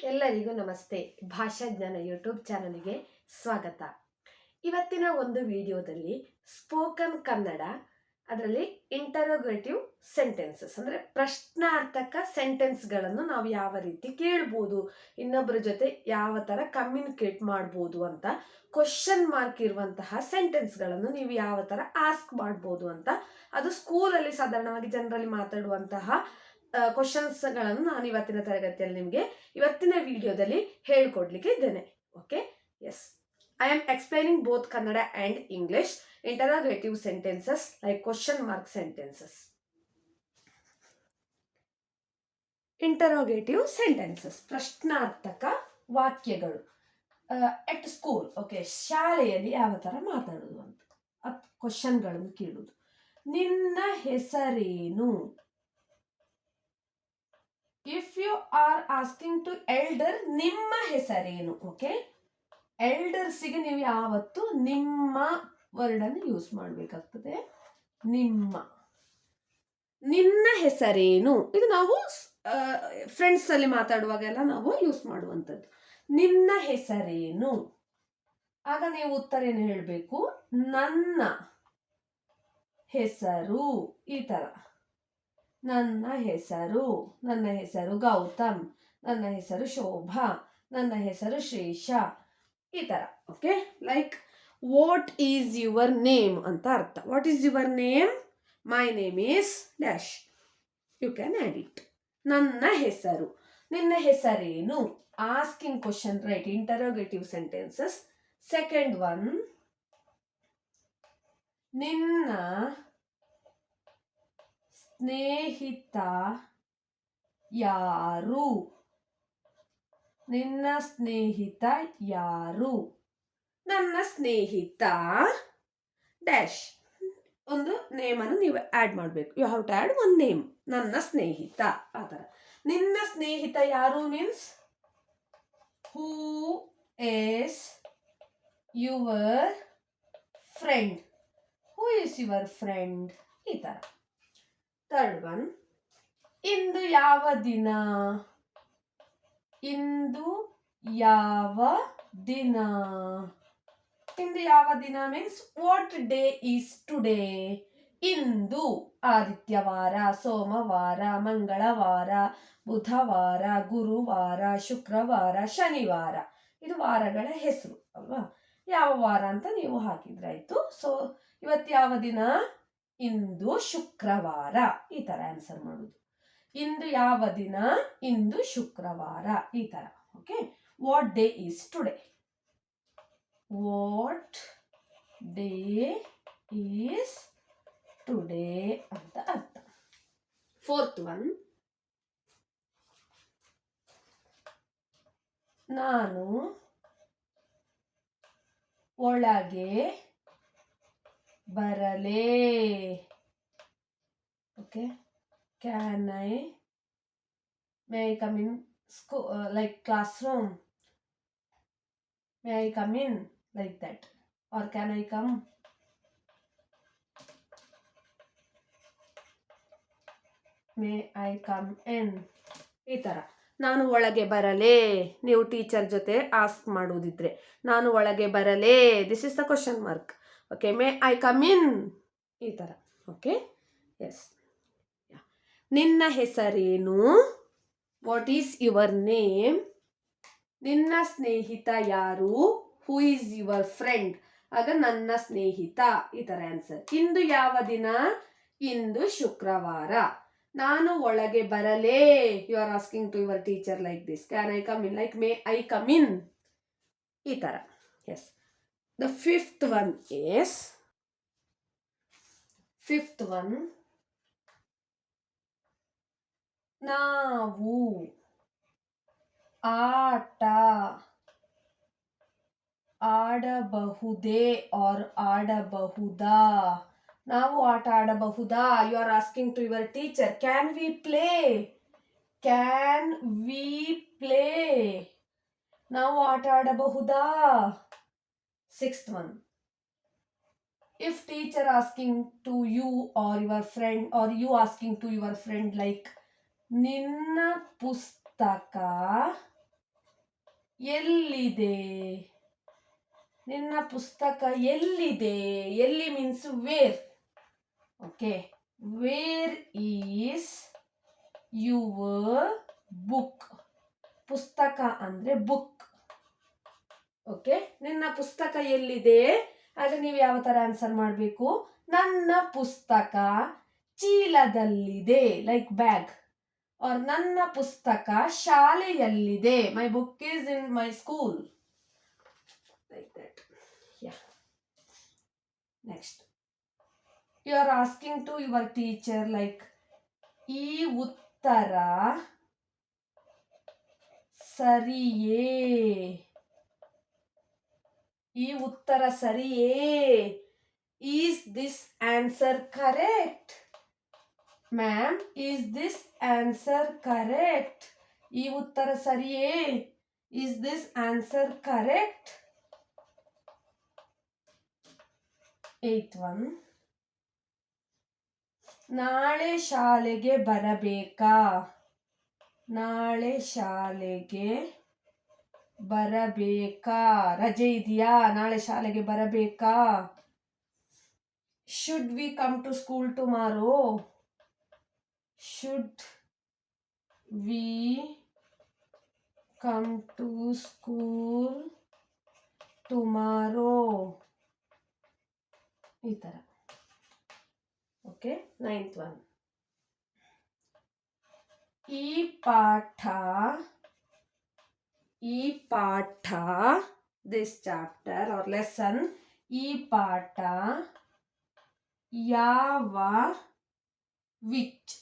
ಎಲ್ಲರಿಗೂ ನಮಸ್ತೆ. ಭಾಷಾಜ್ಞಾನ ಯೂಟ್ಯೂಬ್ ಚಾನಲ್ಗೆ ಸ್ವಾಗತ. ಇವತ್ತಿನ ಒಂದು ವಿಡಿಯೋದಲ್ಲಿ ಸ್ಪೋಕನ್ ಕನ್ನಡ, ಅದರಲ್ಲಿ ಇಂಟರೋಗೇಟಿವ್ ಸೆಂಟೆನ್ಸಸ್ ಅಂದರೆ ಪ್ರಶ್ನಾರ್ಥಕ ಸೆಂಟೆನ್ಸ್ಗಳನ್ನು ನಾವು ಯಾವ ರೀತಿ ಕೇಳ್ಬೋದು, ಇನ್ನೊಬ್ಬರ ಜೊತೆ ಯಾವ ಥರ ಕಮ್ಯುನಿಕೇಟ್ ಮಾಡ್ಬೋದು ಅಂತ, ಕ್ವಶನ್ ಮಾರ್ಕ್ ಇರುವಂತಹ ಸೆಂಟೆನ್ಸ್ಗಳನ್ನು ನೀವು ಯಾವ ಥರ ಆಸ್ಕ್ ಮಾಡ್ಬೋದು ಅಂತ, ಅದು ಸ್ಕೂಲಲ್ಲಿ ಸಾಧಾರಣವಾಗಿ ಜನರಲ್ಲಿ ಮಾತಾಡುವಂತಹ ಕ್ವಶನ್ಸ್ಗಳನ್ನು ನಾನು ಇವತ್ತಿನ ತರಗತಿಯಲ್ಲಿ ನಿಮಗೆ ಇವತ್ತಿನ ವಿಡಿಯೋದಲ್ಲಿ ಹೇಳ್ಕೊಡ್ಲಿಕ್ಕೆ ಇದ್ದೇನೆ. Okay, yes, I am explaining both Kannada and English interrogative sentences like question mark sentences. Interrogative sentences ಪ್ರಶ್ನಾರ್ಥಕ ವಾಕ್ಯಗಳು. ಎಟ್ ಸ್ಕೂಲ್, ಓಕೆ, ಶಾಲೆಯಲ್ಲಿ ಯಾವ ಥರ ಮಾತಾಡೋದು ಅಂತ ಕ್ವಶನ್ಗಳನ್ನು ಕೇಳುವುದು. ನಿನ್ನ ಹೆಸರೇನು? If you are asking to elder, ನಿಮ್ಮ ಹೆಸರೇನು? ಓಕೆ, ಎಲ್ಡರ್ಸಿಗೆ ನೀವು ಯಾವತ್ತು ನಿಮ್ಮ ವರ್ಡ್ ಅನ್ನು ಯೂಸ್ ಮಾಡಬೇಕಾಗ್ತದೆ. ನಿಮ್ಮ. ನಿನ್ನ ಹೆಸರೇನು, ಇದು ನಾವು ಫ್ರೆಂಡ್ಸ್ ಅಲ್ಲಿ ಮಾತಾಡುವಾಗೆಲ್ಲ ನಾವು ಯೂಸ್ ಮಾಡುವಂಥದ್ದು. ನಿನ್ನ ಹೆಸರೇನು? ಆಗ ನೀವು ಉತ್ತರ ಏನು ಹೇಳಬೇಕು? ನನ್ನ ಹೆಸರು. ಈ ತರ, ನನ್ನ ಹೆಸರು ಗೌತಮ್, ನನ್ನ ಹೆಸರು ಶೋಭಾ, ನನ್ನ ಹೆಸರು ಶ್ರೇಷ, ಈ ತರ. Okay, like what is your name ಅಂತ ಅರ್ಥ. What is your name? My name is dash. You can add it. ನನ್ನ ಹೆಸರು. ನಿನ್ನ ಹೆಸರೇನು? Asking question, right? Interrogative sentences. Second one, ನಿನ್ನ ಸ್ನೇಹಿತ ಯಾರು? ನಿನ್ನ ಸ್ನೇಹಿತ ಯಾರು? ನನ್ನ ಸ್ನೇಹಿತ ಡ್ಯಾಶ್. ಒಂದು ನೇಮ್ ಅನ್ನು ನೀವು ಆ್ಯಡ್ ಮಾಡಬೇಕು. You have to add one name. ನನ್ನ ಸ್ನೇಹಿತ, ಆ ಥರ. ನಿನ್ನ ಸ್ನೇಹಿತ ಯಾರು means who is your friend. Who is your friend, ಈ ಥರ. ಥರ್ಡ್ ಒನ್, ಇಂದು ಯಾವ ದಿನ? ಇಂದು ಯಾವ ದಿನ? ಇಂದು ಯಾವ ದಿನ means what day is today? ಇಂದು ಆದಿತ್ಯವಾರ, ಸೋಮವಾರ, ಮಂಗಳವಾರ, ಬುಧವಾರ, ಗುರುವಾರ, ಶುಕ್ರವಾರ, ಶನಿವಾರ. ಇದು ವಾರಗಳ ಹೆಸರು ಅಲ್ವಾ? ಯಾವ ವಾರ ಅಂತ ನೀವು ಹಾಕಿದ್ರಾಯ್ತು. ಸೊ ಇವತ್ತು ಯಾವ ದಿನ? ಇಂದು ಶುಕ್ರವಾರ. ಈ ತರ ಆನ್ಸರ್ ಮಾಡುದು. ಇಂದು ಯಾವ ದಿನ? ಇಂದು ಶುಕ್ರವಾರ, ಈ ತರ. Okay, what day is today? What day is today ಅಂತ ಅರ್ಥ. ಫೋರ್ತ್ ಒನ್, ನಾನು ಒಳಗೆ ಬರಲೇ? Okay, can may I come in school, like classroom? May I come in, like that? Or can I come? May I come in, ಈ ಥರ. ನಾನು ಒಳಗೆ ಬರಲೇ, ನೀವು ಟೀಚರ್ ಜೊತೆ ಆಸ್ಕ್ ಮಾಡುವುದಿದ್ರೆ ನಾನು ಒಳಗೆ ಬರಲೇ, this is the question mark. Okay, may I come in, ಈ ಥರ. Okay, yes. ನಿನ್ನ ಹೆಸರೇನು? What is your name? ನಿನ್ನ ಸ್ನೇಹಿತ ಯಾರು? Who is your friend? ಆಗ ನನ್ನ ಸ್ನೇಹಿತ, ಈ ಥರ ಆನ್ಸರ್. ಇಂದು ಯಾವ ದಿನ? ಇಂದು ಶುಕ್ರವಾರ. ನಾನು ಒಳಗೆ ಬರಲೇ, you are asking to your teacher like this. Can I come in, like may I come in, ಈ ಥರ. Yes. The fifth one is, ನಾವು ಆಟ ಆಡಬಹುದೇ ಆರ್ ಆಡಬಹುದಾ? ನಾವು ಆಟ ಆಡಬಹುದಾ? You are asking to your teacher, can we play? Can we play? ನಾವು ಆಟ ಆಡಬಹುದಾ? Sixth one, if teacher asking to you or your friend, or you asking to your friend, like ನಿನ್ನ ಪುಸ್ತಕ ಎಲ್ಲಿದೆ? ನಿನ್ನ ಪುಸ್ತಕ ಎಲ್ಲಿದೆ? ಎಲ್ಲಿ means where. Okay, where is your book? ಪುಸ್ತಕ ಅಂದರೆ ಬುಕ್. ಓಕೆ, ನಿನ್ನ ಪುಸ್ತಕ ಎಲ್ಲಿದೆ? ಆಗ ನೀವು ಯಾವ ಥರ ಆನ್ಸರ್ ಮಾಡಬೇಕು? ನನ್ನ ಪುಸ್ತಕ ಚೀಲದಲ್ಲಿದೆ, ಲೈಕ್ ಬ್ಯಾಗ್. ಆರ್ ನನ್ನ ಪುಸ್ತಕ ಶಾಲೆಯಲ್ಲಿದೆ, my book is in my school, like that. Yeah, next you are asking to your teacher like, ಈ ಉತ್ತರ ಸರಿಯೇ? ಈ ಉತ್ತರ ಸರಿಯೇ? Is this answer correct? Ma'am, is this answer correct? ಈ ಉತ್ತರ ಸರಿಯೇ? Is this answer correct? 8th one, ನಾಳೆ ಶಾಲೆಗೆ ಬರಬೇಕಾ? ನಾಳೆ ಶಾಲೆಗೆ ಬರಬೇಕಾ? ರಜೆ ಇದೆಯಾ? ನಾಳೆ ಶಾಲೆಗೆ ಬರಬೇಕಾ? Should we come to school tomorrow? Should we come to school tomorrow? ಈ ಥರ. ಓಕೆ, 9th one, ಈ ಪಾಠ ದಿಸ್ ಚಾಪ್ಟರ್ ಆರ್ ಲೆಸನ್, ಈ ಪಾಠ ಯಾವ ವಿಚ್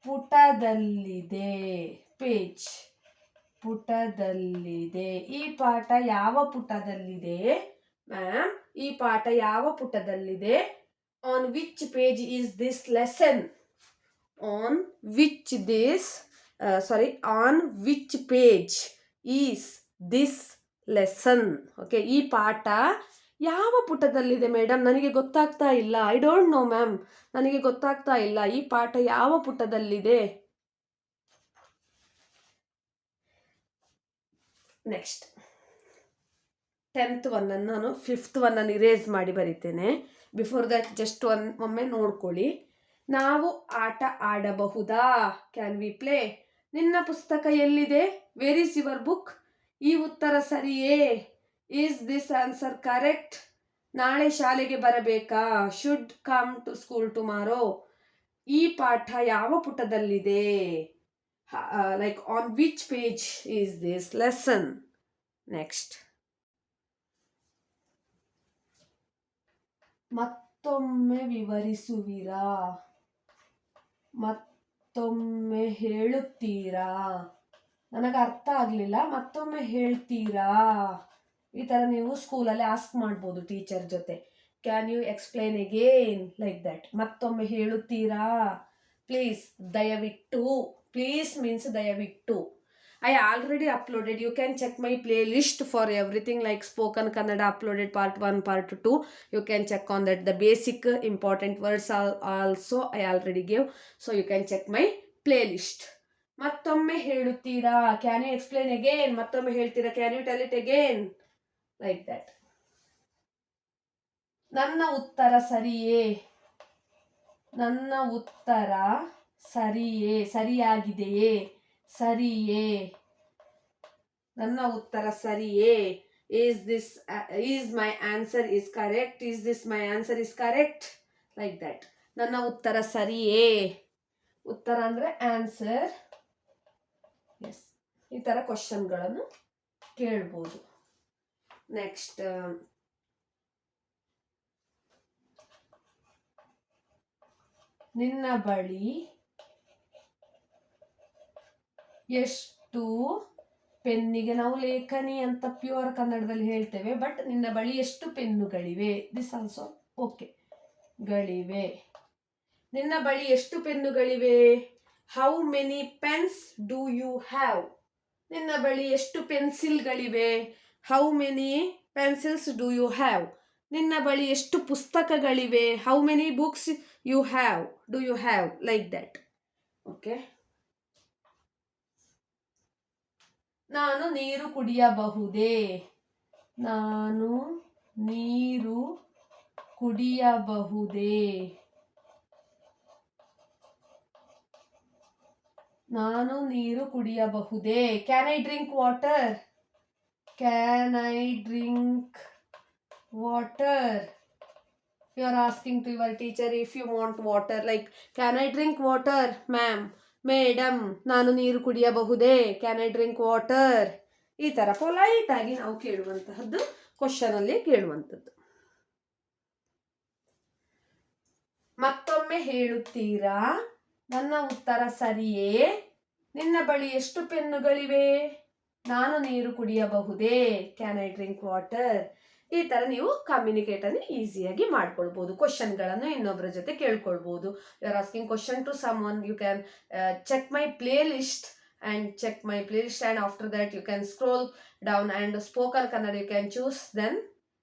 ಪುಟದಲ್ಲಿದೆ? ಪೇಜ್, ಪುಟದಲ್ಲಿದೆ. ಈ ಪಾಠ ಯಾವ ಪುಟದಲ್ಲಿದೆ? ಮ್ಯಾಮ್, ಈ ಪಾಠ ಯಾವ ಪುಟದಲ್ಲಿದೆ? On which page is this lesson? On which on which page is this lesson? Okay, ಈ ಪಾಠ ಯಾವ ಪುಟದಲ್ಲಿದೆ ಮೇಡಮ್? ನನಗೆ ಗೊತ್ತಾಗ್ತಾ ಇಲ್ಲ. ಐ ಡೋಂಟ್ ನೋ ಮ್ಯಾಮ್, ನನಗೆ ಗೊತ್ತಾಗ್ತಾ ಇಲ್ಲ. ಈ ಪಾಠ ಯಾವ ಪುಟದಲ್ಲಿದೆ? ನೆಕ್ಸ್ಟ್ 10th one ನಾನು 5th one ಇರೇಸ್ ಮಾಡಿ ಬರೀತೇನೆ. ಬಿಫೋರ್ ದಟ್ ಜಸ್ಟ್ ಒಮ್ಮೆ ನೋಡ್ಕೊಳ್ಳಿ. ನಾವು ಆಟ ಆಡಬಹುದಾ? Can we play? ನಿನ್ನ ಪುಸ್ತಕ ಎಲ್ಲಿದೆ? Where is your book? ಈ ಉತ್ತರ ಸರಿಯೇ? Is this answer correct? ನಾಳೆ ಶಾಲೆಗೆ ಬರಬೇಕಾ? Should come to school tomorrow? ಈ ಪಾಠ ಯಾವ ಪುಟದಲ್ಲಿದೆ? Like on which page is this lesson? Next, ಮತ್ತೊಮ್ಮೆ ವಿವರಿಸುವಿರಾ? ಮತ್ತೊಮ್ಮೆ ಹೇಳುತ್ತೀರಾ? ನನಗೆ ಅರ್ಥ ಆಗಲಿಲ್ಲ, ಮತ್ತೊಮ್ಮೆ ಹೇಳ್ತೀರಾ? ಈ ಥರ ನೀವು ಸ್ಕೂಲಲ್ಲಿ ಆಸ್ಕ್ ಮಾಡ್ಬೋದು ಟೀಚರ್ ಜೊತೆ. Can you explain again? Like that. ಮತ್ತೊಮ್ಮೆ ಹೇಳುತ್ತೀರಾ? ಪ್ಲೀಸ್, ದಯವಿಟ್ಟು. ಪ್ಲೀಸ್ ಮೀನ್ಸ್ ದಯವಿಟ್ಟು. I already uploaded. You can check my playlist for everything like spoken Kannada uploaded part 1, part 2. You can check on that. The basic important words also I already gave. So you can check my playlist. ಮತ್ತೊಮ್ಮೆ ಹೇಳುತ್ತೀರಾ? Can you explain again? ಮತ್ತೊಮ್ಮೆ ಹೇಳ್ತೀರಾ? Can you tell it again? Like that. ನನ್ನ ಉತ್ತರ ಸರಿಯೇ? ನನ್ನ ಉತ್ತರ ಸರಿಯೇ? ಸರಿಯಾಗಿದೆಯೇ? ಸರಿಯೇ? ನನ್ನ ಉತ್ತರ ಸರಿಯೇ? is my answer is correct? is this my answer is correct? Like that. ನನ್ನ ಉತ್ತರ ಸರಿಯೇ? ಉತ್ತರ ಅಂದರೆ ಆನ್ಸರ್. ಎಸ್, ಈ ಥರ ಕ್ವಶನ್ಗಳನ್ನು ಕೇಳ್ಬೋದು. ನೆಕ್ಸ್ಟ್, ನಿನ್ನ ಬಳಿ ಎಷ್ಟು ಪೆನ್ನಿಗೆ, ನಾವು ಲೇಖನಿ ಅಂತ ಪ್ಯೂರ್ ಕನ್ನಡದಲ್ಲಿ ಹೇಳ್ತೇವೆ, ಬಟ್ ನಿನ್ನ ಬಳಿ ಎಷ್ಟು ಪೆನ್ನುಗಳಿವೆ? This also okay. ಗಳಿವೆ. ನಿನ್ನ ಬಳಿ ಎಷ್ಟು ಪೆನ್ನುಗಳಿವೆ? How many pens do you have? ನಿನ್ನ ಬಳಿ ಎಷ್ಟು ಪೆನ್ಸಿಲ್ಗಳಿವೆ? How many pencils do you have? ನಿನ್ನ ಬಳಿ ಎಷ್ಟು ಪುಸ್ತಕಗಳಿವೆ? How many books you have? Do you have? Like that. Okay. ನಾನು ನೀರು ಕುಡಿಯಬಹುದೇ? ನಾನು ನೀರು ಕುಡಿಯಬಹುದೇ? ನಾನು ನೀರು ಕುಡಿಯಬಹುದೇ? Can I drink water? Can I drink water? You are asking to your teacher if you want water, like can I drink water ma'am, madam ನಾನು ನೀರು ಕುಡಿಯಬಹುದೇ? Can I drink water? ಈ ಥರ ಪೊಲೈಟ್ ಆಗಿ ನಾವು ಕೇಳುವಂತಹದ್ದು, ಕ್ವಶನ್ ಅಲ್ಲಿ ಕೇಳುವಂಥದ್ದು. ಮತ್ತೊಮ್ಮೆ ಹೇಳುತ್ತೀರಾ? ನನ್ನ ಉತ್ತರ ಸರಿಯೇ? ನಿನ್ನ ಬಳಿ ಎಷ್ಟು ಪೆನ್ನುಗಳಿವೆ? ನಾನು ನೀರು ಕುಡಿಯಬಹುದೇ? Can I drink water? ಈ ಥರ ನೀವು ಕಮ್ಯುನಿಕೇಟನ್ನು ಈಸಿಯಾಗಿ ಮಾಡ್ಕೊಳ್ಬೋದು. ಕ್ವಶನ್ಗಳನ್ನು ಇನ್ನೊಬ್ಬರ ಜೊತೆ ಕೇಳ್ಕೊಳ್ಬೋದು. You are asking question to someone, you can check my playlist and after that you can scroll down and spoken Kannada you can choose, then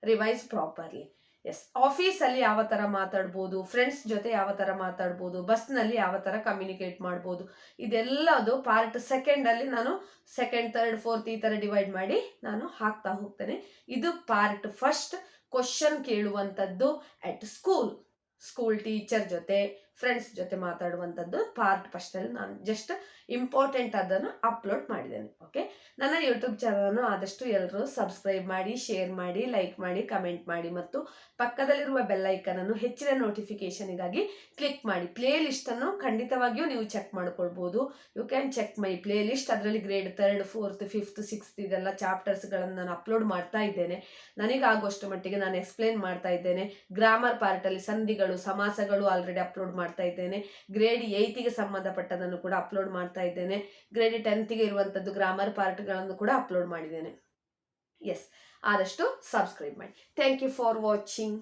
revise properly. Yes, ಆಫೀಸಲ್ಲಿ ಯಾವ ಥರ ಮಾತಾಡ್ಬೋದು, ಫ್ರೆಂಡ್ಸ್ ಜೊತೆ ಯಾವ ಥರ ಮಾತಾಡ್ಬೋದು, ಬಸ್ನಲ್ಲಿ ಯಾವ ಥರ ಕಮ್ಯುನಿಕೇಟ್ ಮಾಡ್ಬೋದು, ಇದೆಲ್ಲದು ಪಾರ್ಟ್ ಸೆಕೆಂಡಲ್ಲಿ ನಾನು ಸೆಕೆಂಡ್, ಥರ್ಡ್, ಫೋರ್ತ್ ಈ ಥರ ಡಿವೈಡ್ ಮಾಡಿ ನಾನು ಹಾಕ್ತಾ ಹೋಗ್ತೇನೆ. ಇದು ಪಾರ್ಟ್ ಫಸ್ಟ್, ಕ್ವಶನ್ ಕೇಳುವಂಥದ್ದು ಅಟ್ ಸ್ಕೂಲ್ ಟೀಚರ್ ಜೊತೆ, ಫ್ರೆಂಡ್ಸ್ ಜೊತೆ ಮಾತಾಡುವಂಥದ್ದು ಪಾರ್ಟ್ ಫಸ್ಟಲ್ಲಿ ನಾನು ಜಸ್ಟ್ ಇಂಪಾರ್ಟೆಂಟ್ ಅದನ್ನು ಅಪ್ಲೋಡ್ ಮಾಡಿದ್ದೇನೆ. ಓಕೆ, ನನ್ನ ಯೂಟ್ಯೂಬ್ ಚಾನಲನ್ನು ಆದಷ್ಟು ಎಲ್ಲರೂ ಸಬ್ಸ್ಕ್ರೈಬ್ ಮಾಡಿ, ಶೇರ್ ಮಾಡಿ, ಲೈಕ್ ಮಾಡಿ, ಕಮೆಂಟ್ ಮಾಡಿ ಮತ್ತು ಪಕ್ಕದಲ್ಲಿರುವ ಬೆಲ್ ಐಕನನ್ನು ಹೆಚ್ಚಿನ ನೋಟಿಫಿಕೇಶನ್ಗಾಗಿ ಕ್ಲಿಕ್ ಮಾಡಿ. ಪ್ಲೇ ಲಿಸ್ಟನ್ನು ಖಂಡಿತವಾಗಿಯೂ ನೀವು ಚೆಕ್ ಮಾಡ್ಕೊಳ್ಬೋದು. You can check my playlist. ಅದರಲ್ಲಿ ಗ್ರೇಡ್ 3, 4, 5, 6 ಇದೆಲ್ಲ ಚಾಪ್ಟರ್ಸ್ಗಳನ್ನು ನಾನು ಅಪ್ಲೋಡ್ ಮಾಡ್ತಾ ಇದ್ದೇನೆ. ನನಗಾಗುವಷ್ಟು ಮಟ್ಟಿಗೆ ನಾನು ಎಕ್ಸ್ಪ್ಲೇನ್ ಮಾಡ್ತಾ ಇದ್ದೇನೆ. ಗ್ರಾಮರ್ ಪಾರ್ಟಲ್ಲಿ ಸಂಧಿಗಳು, ಸಮಾಸಗಳು ಆಲ್ರೆಡಿ ಅಪ್ಲೋಡ್ ಮಾಡ್ತಾ ಇದ್ದೇನೆ. ಗ್ರೇಡ್ 8ಗೆ ಸಂಬಂಧಪಟ್ಟದನ್ನು ಕೂಡ ಅಪ್ಲೋಡ್ ಮಾಡ್ತಾ ಇದ್ದೇನೆ. ಗ್ರೇಡ್ 10ಗೆ ಇರುವಂಥದ್ದು ಗ್ರಾಮರ್ ಪಾರ್ಟ್ಗಳನ್ನು ಕೂಡ ಅಪ್ಲೋಡ್ ಮಾಡಿದ್ದೇನೆ. ಎಸ್, ಆದಷ್ಟು ಸಬ್ಸ್ಕ್ರೈಬ್ ಮಾಡಿ. Thank you for watching.